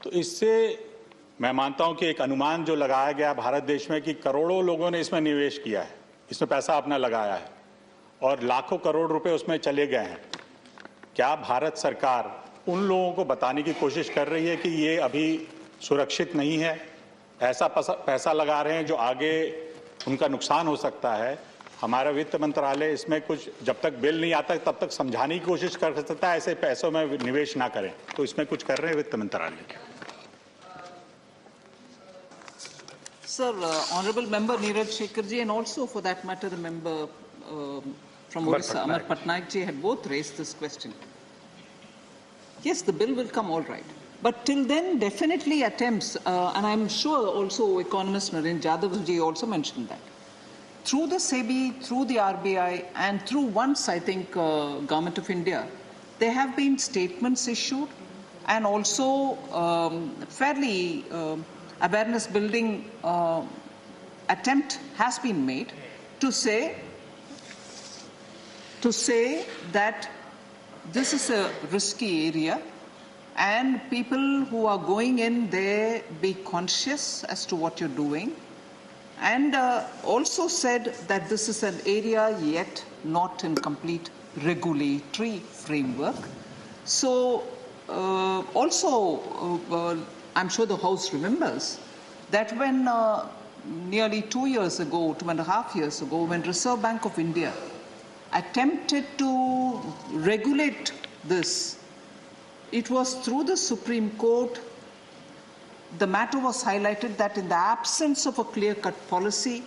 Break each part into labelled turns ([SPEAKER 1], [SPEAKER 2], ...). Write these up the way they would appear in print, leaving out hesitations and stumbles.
[SPEAKER 1] तो इससे मैं मानता हूं कि एक अनुमान जो लगाया गया भारत देश में कि करोड़ों लोगों ने इसमें निवेश किया है, इसमें पैसा अपना लगाया है और लाखों करोड़ रुपए उसमें चले गए हैं। क्या भारत सरकार उन लोगों को बताने की कोशिश कर रही है कि ये अभी सुरक्षित नहीं है, ऐसा पैसा लगा रहे हैं जो आगे उनका नुकसान हो सकता है? हमारा वित्त मंत्रालय इसमें कुछ, जब तक बिल नहीं आता तब तक समझाने की कोशिश कर सकता है ऐसे पैसों में निवेश ना करें, तो इसमें कुछ कर रहे हैं वित्त मंत्रालय?
[SPEAKER 2] Sir, Honourable Member Neeraj Shekhar ji and also for that matter the member from Odisha, Amar Patnaik ji, had both raised this question. Yes, the bill will come all right. But till then, definitely attempts, and I'm sure also economist Naren Jadhav ji also mentioned that. Through the SEBI, through the RBI, and through once, I think, Government of India, there have been statements issued and also fairly awareness building attempt has been made to say that this is a risky area and people who are going in there be conscious as to what you're doing, and also said that this is an area yet not in complete regulatory framework. So I'm sure the House remembers that when nearly 2 years ago, 2.5 years ago, when Reserve Bank of India attempted to regulate this, it was through the Supreme Court. The matter was highlighted that in the absence of a clear-cut policy,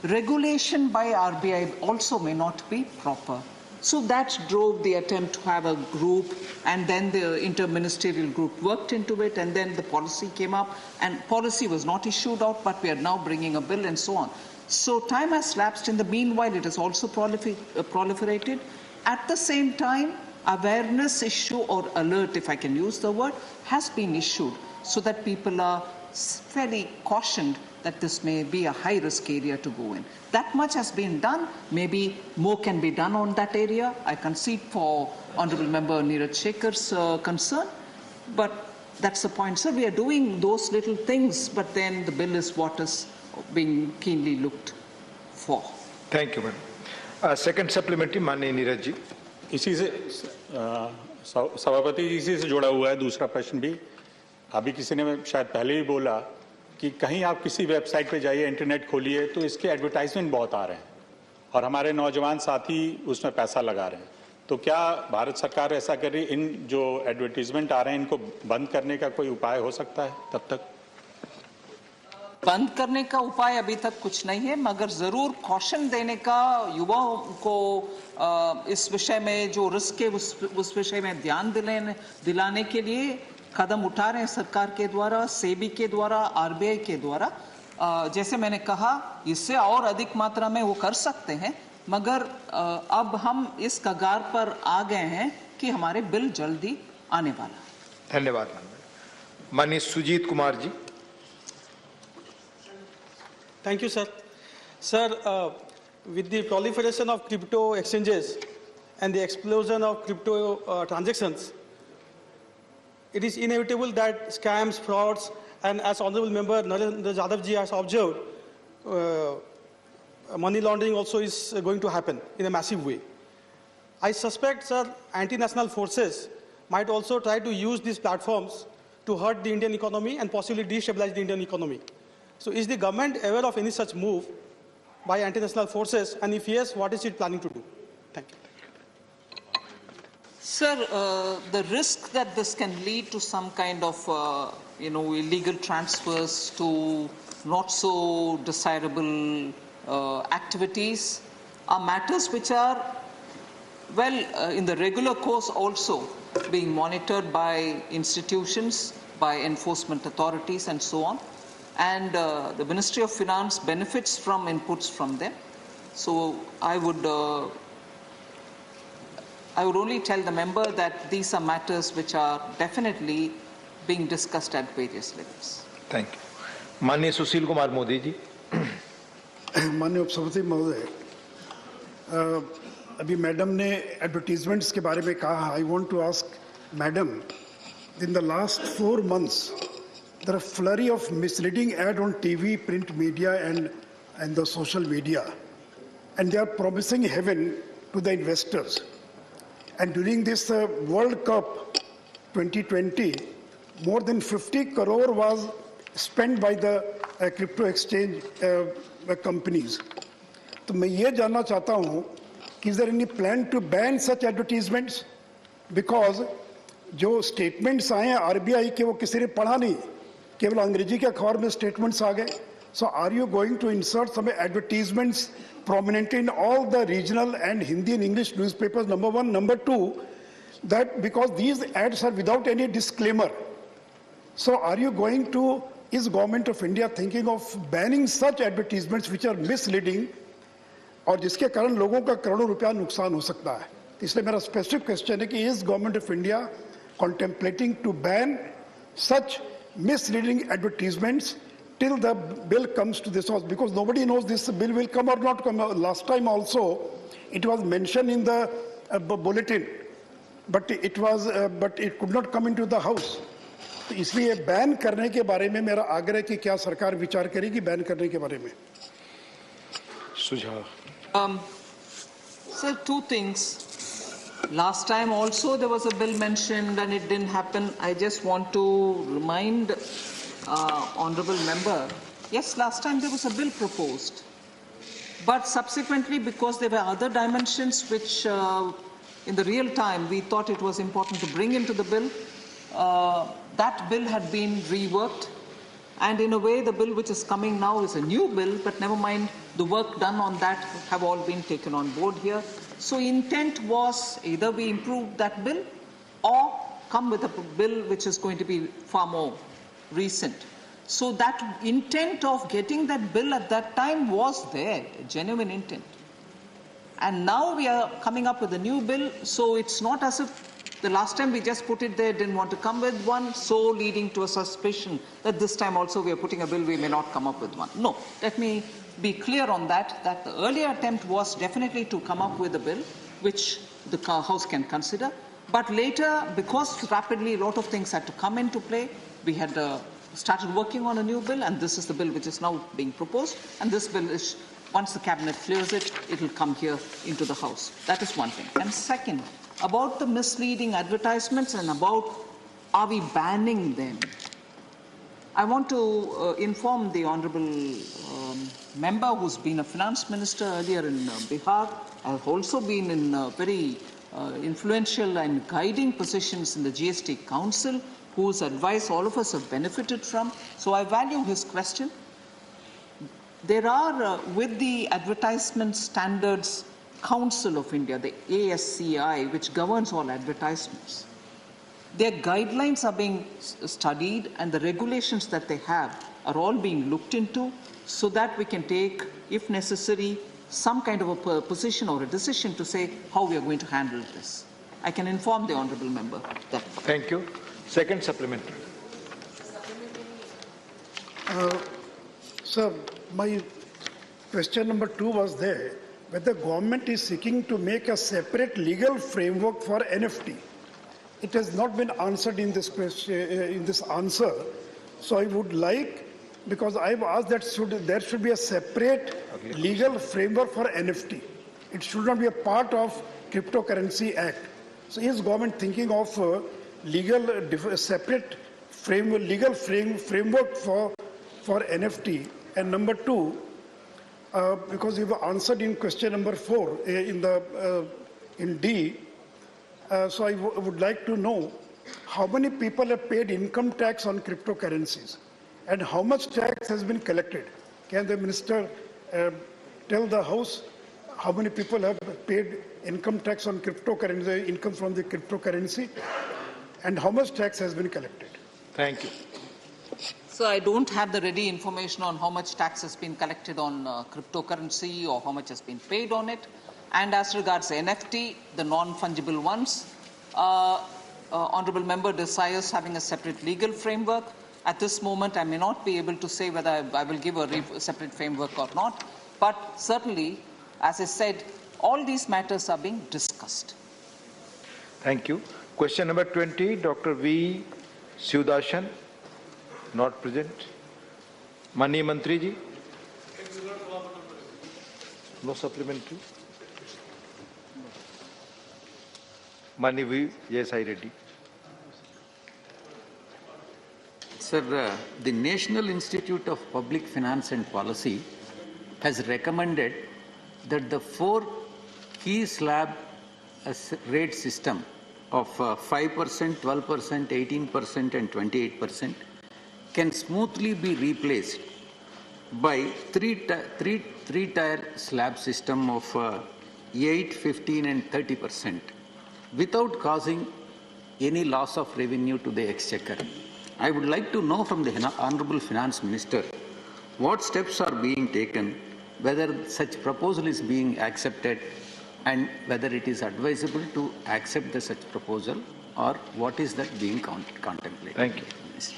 [SPEAKER 2] regulation by RBI also may not be proper. So that drove the attempt to have a group, and then the interministerial group worked into it, and then the policy came up, and policy was not issued out, but we are now bringing a bill and so on. So time has lapsed. In the meanwhile, it has also proliferated. At the same time, awareness issue or alert, if I can use the word, has been issued so that people are fairly cautioned that this may be a high-risk area to go in. That much has been done. Maybe more can be done on that area. I concede for Honourable Member Neeraj Shekhar's concern, but that's the point. Sir, we are doing those little things, but then the bill is what is being keenly looked for.
[SPEAKER 3] Thank you, madam. Second supplementary, माननीय नीरज जी.
[SPEAKER 1] इसी से सभापति, इसी से जुड़ा हुआ है दूसरा प्रश्न भी. अभी किसी ने शायद पहले ही बोला कि कहीं आप किसी वेबसाइट पे जाइए, इंटरनेट खोलिए, तो इसके एडवर्टाइजमेंट बहुत आ रहे हैं और हमारे नौजवान साथी उसमें पैसा लगा रहे हैं. तो क्या भारत सरकार ऐसा कर रही है, इन जो एडवर्टाइजमेंट आ रहे हैं इनको बंद करने का कोई उपाय हो सकता है? तब तक
[SPEAKER 2] बंद करने का उपाय अभी तक कुछ नहीं है, मगर जरूर कॉशन देने का, युवाओं को इस विषय में जो रिस्क है उस विषय में ध्यान दिलाने के लिए कदम उठा रहे हैं सरकार के द्वारा, सेबी के द्वारा, आरबीआई के द्वारा. जैसे मैंने कहा, इससे और अधिक मात्रा में वो कर सकते हैं, मगर अब हम इस कगार पर आ गए हैं कि हमारे बिल जल्दी आने वाला है.
[SPEAKER 3] धन्यवाद. माननीय Sujit Kumar ji.
[SPEAKER 4] Thank you, sir. Sir, with the proliferation of crypto exchanges and the explosion of crypto transactions, it is inevitable that scams, frauds, and as Honourable Member Narendra Jadhav ji has observed, money laundering also is going to happen in a massive way. I suspect, sir, anti-national forces might also try to use these platforms to hurt the Indian economy and possibly destabilize the Indian economy. So is the government aware of any such move by anti-national forces, and if yes, what is it planning to do? Thank you.
[SPEAKER 2] Sir, the risk that this can lead to some kind of, illegal transfers to not so desirable activities are matters which are, in the regular course also being monitored by institutions, by enforcement authorities and so on. And the Ministry of Finance benefits from inputs from them. So I would only tell the member that these are matters which are definitely being discussed at various levels.
[SPEAKER 3] Thank you. माननीय सुशील कुमार मोदी जी.
[SPEAKER 5] माननीय उपसभापति महोदय, अभी madam ने advertisements के बारे में कहा. I want to ask madam, in the last 4 months there are a flurry of misleading ad on TV, print media, and the social media. And they are promising heaven to the investors. And during this World Cup 2020, more than 50 crore was spent by the crypto exchange companies. तो मैं ये जानना चाहता हूँ कि is there any plan to ban such advertisements? Because जो statements आए हैं RBI के वो किसी ने पढ़ा नहीं, केवल अंग्रेजी के अखबार में statements आ गए. So are you going to insert some advertisements prominently in all the regional and Hindi and English newspapers? Number one. Number two, that because these ads are without any disclaimer. So are you going to, is Government of India thinking of banning such advertisements which are misleading और जिसके कारण लोगों का करोड़ों रुपया नुकसान हो सकता है? इसलिए मेरा स्पेसिफिक क्वेश्चन है कि is Government of India contemplating to ban such misleading advertisements till the bill comes to this house, because nobody knows this bill will come or not come. Last time also, it was mentioned in the bulletin, but it could not come into the house. तो इसलिए ban करने के बारे में मेरा आग्रह कि क्या सरकार विचार करेगी बैन करने के बारे में?
[SPEAKER 3] सुझाव.
[SPEAKER 2] So two things. Last time also there was a bill mentioned and it didn't happen. I just want to remind honorable member, yes, last time there was a bill proposed, but subsequently because there were other dimensions which in the real time we thought it was important to bring into the bill, that bill had been reworked, and in a way the bill which is coming now is a new bill, but never mind, the work done on that have all been taken on board here. So intent was either we improve that bill or come with a bill which is going to be far more recent. So that intent of getting that bill at that time was there, a genuine intent. And now we are coming up with a new bill, so it's not as if the last time we just put it there, didn't want to come with one, so leading to a suspicion that this time also we are putting a bill, we may not come up with one. No, let me be clear on that the earlier attempt was definitely to come up with a bill which the House can consider. But later, because rapidly a lot of things had to come into play, we had started working on a new bill, and this is the bill which is now being proposed. And this bill is, once the cabinet clears it, it will come here into the House. That is one thing. And second, about the misleading advertisements and about are we banning them? I want to inform the honourable member who's been a finance minister earlier in Bihar. I've also been in very influential and guiding positions in the GST Council, whose advice all of us have benefited from. So I value his question. There are, with the Advertisement Standards Council of India, the ASCI, which governs all advertisements, their guidelines are being studied and the regulations that they have are all being looked into so that we can take, if necessary, some kind of a position or a decision to say how we are going to handle this. I can inform the honourable member that.
[SPEAKER 3] Thank you. Second supplementary.
[SPEAKER 5] Sir, my question number 2 was there, whether government is seeking to make a separate legal framework for NFT. It has not been answered in this question, in this answer. So I would like, because I've asked that there should be a separate legal framework for NFT. It should not be a part of Cryptocurrency Act. So is government thinking of separate legal framework for NFT? And number 2, because you've answered in question number 4 in D, so I would like to know how many people have paid income tax on cryptocurrencies and how much tax has been collected. Can the minister tell the House how many people have paid income tax on cryptocurrency, income from the cryptocurrency, and how much tax has been collected?
[SPEAKER 3] Thank you.
[SPEAKER 2] So I don't have the ready information on how much tax has been collected on cryptocurrency or how much has been paid on it. And as regards NFT, the non-fungible ones, honourable member desires having a separate legal framework. At this moment, I may not be able to say whether I will give a separate framework or not. But certainly, as I said, all these matters are being discussed.
[SPEAKER 3] Thank you. Question number 20, Dr. V. Sudashan. Not present. माननीय मंत्री जी. No supplementary. माननीय V. Jayasai Reddy.
[SPEAKER 6] Sir, the National Institute of Public Finance and Policy has recommended that the 4 key slab rate system of 5%, 12%, 18% and 28% can smoothly be replaced by three-tier slab system of 8, 15 and 30% without causing any loss of revenue to the exchequer. I would like to know from the Honorable Finance Minister what steps are being taken, whether such proposal is being accepted and whether it is advisable to accept such proposal or what is that being contemplated.
[SPEAKER 3] Thank you.
[SPEAKER 6] Minister.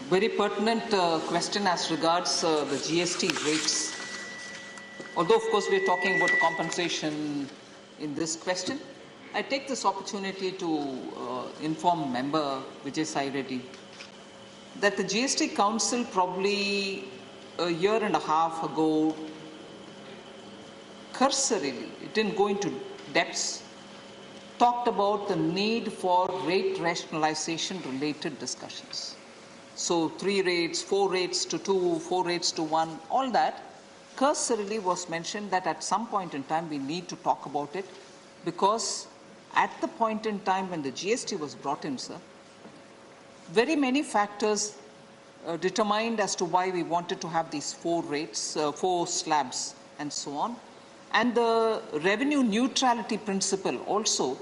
[SPEAKER 2] Very pertinent question as regards the GST rates. Although, of course, we're talking about the compensation in this question, I take this opportunity to inform Member Vijay Sai Reddy that the GST Council probably a year and a half ago, cursorily, it didn't go into depths, talked about the need for rate rationalization related discussions. So 3 rates, 4 rates to 2, 4 rates to 1, all that cursorily was mentioned that at some point in time we need to talk about it, because at the point in time when the GST was brought in, sir, very many factors determined as to why we wanted to have these 4 rates, 4 slabs and so on. And the revenue neutrality principle also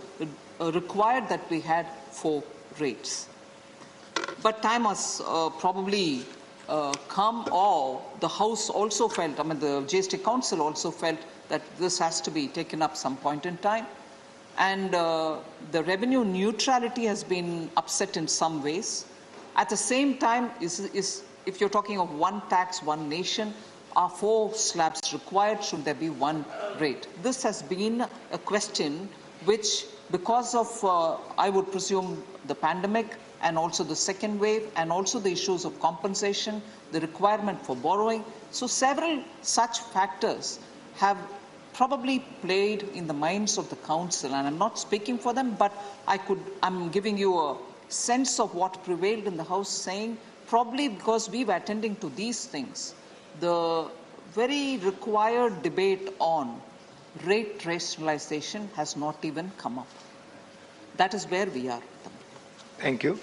[SPEAKER 2] required that we had 4 rates. But time has probably come, or the House also felt, the GST Council also felt that this has to be taken up some point in time. And the revenue neutrality has been upset in some ways. At the same time, if you're talking of one tax, one nation, are 4 slabs required? Should there be 1 rate? This has been a question which, because of, I would presume, the pandemic and also the second wave and also the issues of compensation, the requirement for borrowing, so several such factors have probably played in the minds of the council, and I'm not speaking for them, but I'm giving you a sense of what prevailed in the House, saying probably because we were attending to these things, the very required debate on rate rationalization has not even come up. That is where we are.
[SPEAKER 3] Thank you.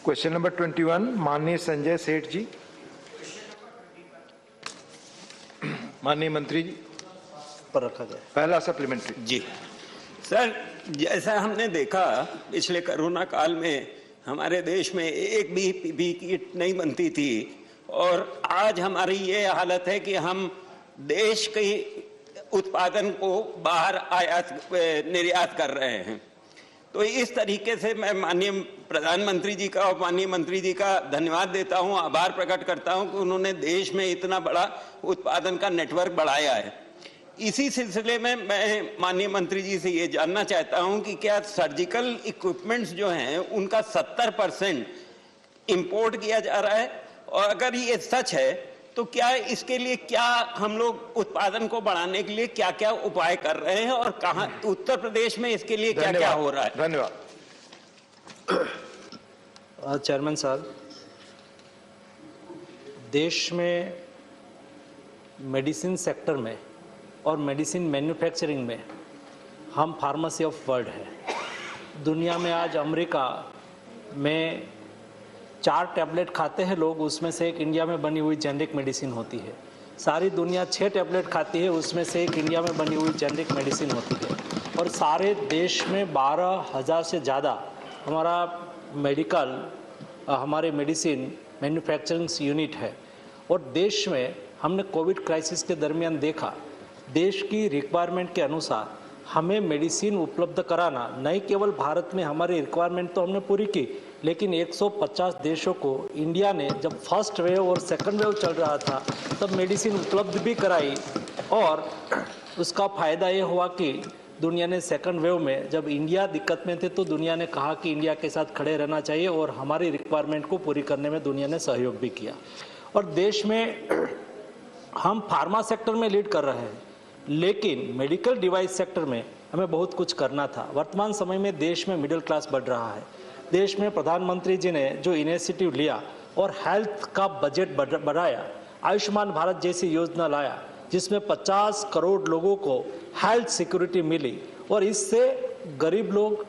[SPEAKER 3] Question number 21, माननीय संजय सेठ जी. माननीय मंत्री जी
[SPEAKER 7] पर रखा गया.
[SPEAKER 3] पहला supplementary.
[SPEAKER 7] जी sir, जैसा हमने देखा पिछले कोरोना काल में हमारे देश में एक भी पीपीई किट नहीं बनती थी, और आज हमारी ये हालत है कि हम देश के उत्पादन को बाहर निर्यात कर रहे हैं. तो इस तरीके से मैं माननीय प्रधानमंत्री जी का और माननीय मंत्री जी का धन्यवाद देता हूं, आभार प्रकट करता हूं कि उन्होंने देश में इतना बड़ा उत्पादन का नेटवर्क बढ़ाया है. इसी सिलसिले में मैं माननीय मंत्री जी से ये जानना चाहता हूं कि क्या सर्जिकल इक्विपमेंट्स जो हैं उनका 70% इंपोर्ट किया जा रहा है, और अगर ये सच है तो क्या इसके लिए क्या हम लोग उत्पादन को बढ़ाने के लिए क्या क्या उपाय कर रहे हैं, और कहां उत्तर प्रदेश में इसके लिए क्या क्या हो रहा है?
[SPEAKER 3] धन्यवाद.
[SPEAKER 8] चेयरमैन साहब, देश में मेडिसिन सेक्टर में और मेडिसिन मैन्युफैक्चरिंग में हम फार्मेसी ऑफ वर्ल्ड है. दुनिया में आज अमेरिका में 4 टैबलेट खाते हैं लोग, उसमें से एक इंडिया में बनी हुई जेनरिक मेडिसिन होती है. सारी दुनिया 6 टैबलेट खाती है, उसमें से एक इंडिया में बनी हुई जेनरिक मेडिसिन होती है. और सारे देश में 12,000 से ज़्यादा हमारा हमारे मेडिसिन मैन्युफैक्चरिंग यूनिट है. और देश में हमने कोविड क्राइसिस के दरमियान देखा, देश की रिक्वायरमेंट के अनुसार हमें मेडिसिन उपलब्ध कराना, नहीं केवल भारत में हमारी रिक्वायरमेंट तो हमने पूरी की, लेकिन 150 देशों को इंडिया ने जब फर्स्ट वेव और सेकंड वेव चल रहा था तब मेडिसिन उपलब्ध भी कराई. और उसका फ़ायदा ये हुआ कि दुनिया ने सेकंड वेव में जब इंडिया दिक्कत में थे तो दुनिया ने कहा कि इंडिया के साथ खड़े रहना चाहिए और हमारी रिक्वायरमेंट को पूरी करने में दुनिया ने सहयोग भी किया। और देश में हम फार्मा सेक्टर में लीड कर रहे हैं, लेकिन मेडिकल डिवाइस सेक्टर में हमें बहुत कुछ करना था। वर्तमान समय में देश में मिडिल क्लास बढ़ रहा है। देश में प्रधानमंत्री जी ने जो इनिशिएटिव लिया और हेल्थ का बजट बढ़ाया, आयुष्मान भारत जैसी योजना लाया जिसमें 50 करोड़ लोगों को हेल्थ सिक्योरिटी मिली, और इससे गरीब लोग,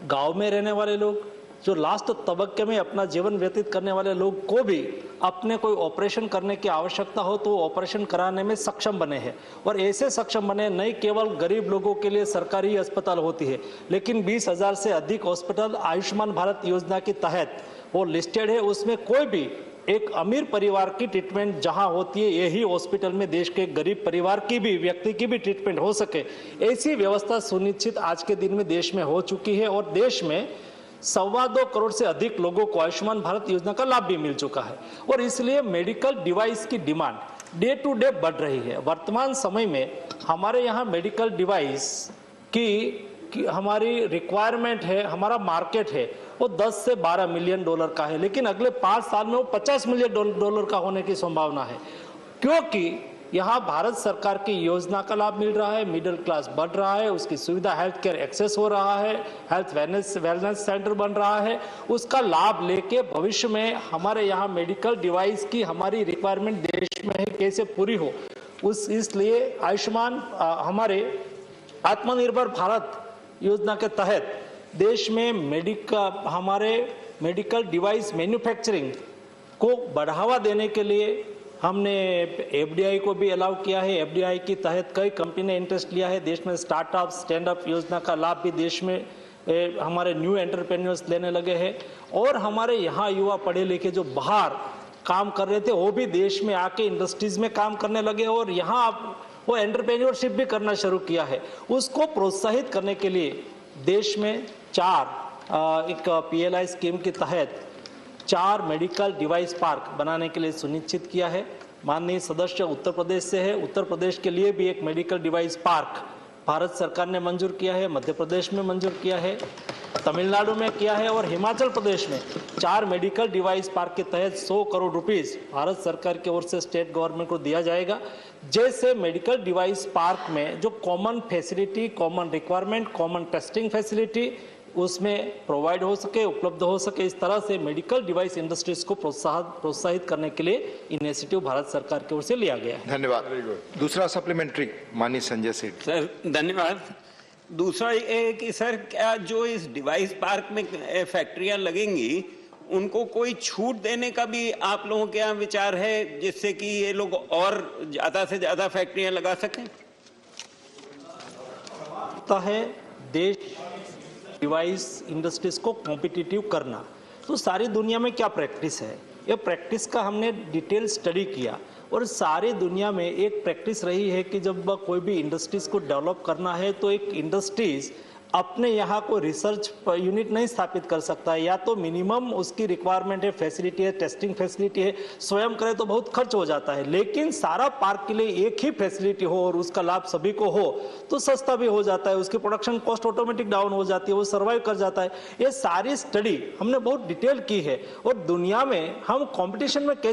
[SPEAKER 8] गांव में रहने वाले लोग, जो लास्ट तबक्के में अपना जीवन व्यतीत करने वाले लोग को भी अपने कोई ऑपरेशन करने की आवश्यकता हो तो ऑपरेशन कराने में सक्षम बने हैं। और ऐसे सक्षम बने नहीं केवल गरीब लोगों के लिए सरकारी अस्पताल होती है, लेकिन 20,000 से अधिक हॉस्पिटल आयुष्मान भारत योजना के तहत वो लिस्टेड है। उसमें कोई भी एक अमीर परिवार की ट्रीटमेंट जहां होती है, यही हॉस्पिटल में देश के गरीब परिवार की भी, व्यक्ति की भी ट्रीटमेंट हो सके, ऐसी व्यवस्था सुनिश्चित आज के दिन में देश में हो चुकी है। और देश में 2.25 करोड़ से अधिक लोगों को आयुष्मान भारत योजना का लाभ भी मिल चुका है। और इसलिए मेडिकल डिवाइस की डिमांड डे टू डे बढ़ रही है। वर्तमान समय में हमारे यहाँ मेडिकल डिवाइस की हमारी रिक्वायरमेंट है, हमारा मार्केट है वो 10 से 12 मिलियन डॉलर का है, लेकिन अगले 5 साल में वो 50 मिलियन डॉलर का होने की संभावना है, क्योंकि यहाँ भारत सरकार की योजना का लाभ मिल रहा है, मिडिल क्लास बढ़ रहा है, उसकी सुविधा हेल्थ केयर एक्सेस हो रहा है, हेल्थ वेलनेस सेंटर बन रहा है। उसका लाभ लेके भविष्य में हमारे यहाँ मेडिकल डिवाइस की हमारी रिक्वायरमेंट देश में है कैसे पूरी हो, इसलिए आयुष्मान हमारे आत्मनिर्भर भारत योजना के तहत देश में हमारे मेडिकल डिवाइस मैन्युफैक्चरिंग को बढ़ावा देने के लिए हमने एफडीआई को भी अलाउ किया है। एफडीआई के तहत कई कंपनी ने इंटरेस्ट लिया है। देश में स्टार्टअप स्टैंडअप योजना का लाभ भी देश में हमारे न्यू एंटरप्रेन्योर्स लेने लगे हैं। और हमारे यहाँ युवा पढ़े लिखे जो बाहर काम कर रहे थे वो भी देश में आके इंडस्ट्रीज में काम करने लगे और यहाँ वो एंटरप्रेन्योरशिप भी करना शुरू किया है। उसको प्रोत्साहित करने के लिए देश में एक पीएलआई स्कीम के तहत 4 मेडिकल डिवाइस पार्क बनाने के लिए सुनिश्चित किया है। माननीय सदस्य उत्तर प्रदेश से है, उत्तर प्रदेश के लिए भी एक मेडिकल डिवाइस पार्क भारत सरकार ने मंजूर किया है, मध्य प्रदेश में मंजूर किया है, तमिलनाडु में किया है और हिमाचल प्रदेश में 4 मेडिकल डिवाइस पार्क के तहत 100 करोड़ रुपीस भारत सरकार की ओर से स्टेट गवर्नमेंट को दिया जाएगा। जैसे मेडिकल डिवाइस पार्क में जो common facility, common requirement, common testing facility उसमें प्रोवाइड हो सके, उपलब्ध हो सके, इस तरह से मेडिकल डिवाइस इंडस्ट्रीज को प्रोत्साहित करने के लिए इनिशिएटिव भारत सरकार की ओर से लिया गया है।
[SPEAKER 3] धन्यवाद। दूसरा सप्लीमेंट्री माननीय संजय सेठ।
[SPEAKER 7] सर धन्यवाद। दूसरा ये है कि सर क्या जो इस डिवाइस पार्क में फैक्ट्रियां लगेंगी उनको कोई छूट देने का भी आप लोगों के यहाँ विचार है, जिससे कि ये लोग और ज्यादा से ज्यादा फैक्ट्रियां लगा सकें?
[SPEAKER 8] है देश डिवाइस इंडस्ट्रीज को कॉम्पिटिटिव करना, तो सारी दुनिया में क्या प्रैक्टिस है, ये प्रैक्टिस का हमने डिटेल स्टडी किया और सारी दुनिया में एक प्रैक्टिस रही है कि जब कोई भी इंडस्ट्रीज को डेवलप करना है तो एक इंडस्ट्रीज अपने यहाँ कोई रिसर्च यूनिट नहीं स्थापित कर सकता है, या तो मिनिमम उसकी रिक्वायरमेंट है, फैसिलिटी है, टेस्टिंग फैसिलिटी है, स्वयं करे तो बहुत खर्च हो जाता है। लेकिन सारा पार्क के लिए एक ही फैसिलिटी हो और उसका लाभ सभी को हो तो सस्ता भी हो जाता है, उसकी प्रोडक्शन कॉस्ट ऑटोमेटिक डाउन हो जाती है, वो सर्वाइव कर जाता है। ये सारी स्टडी हमने बहुत डिटेल की है और दुनिया में हम कॉम्पिटिशन में कैसे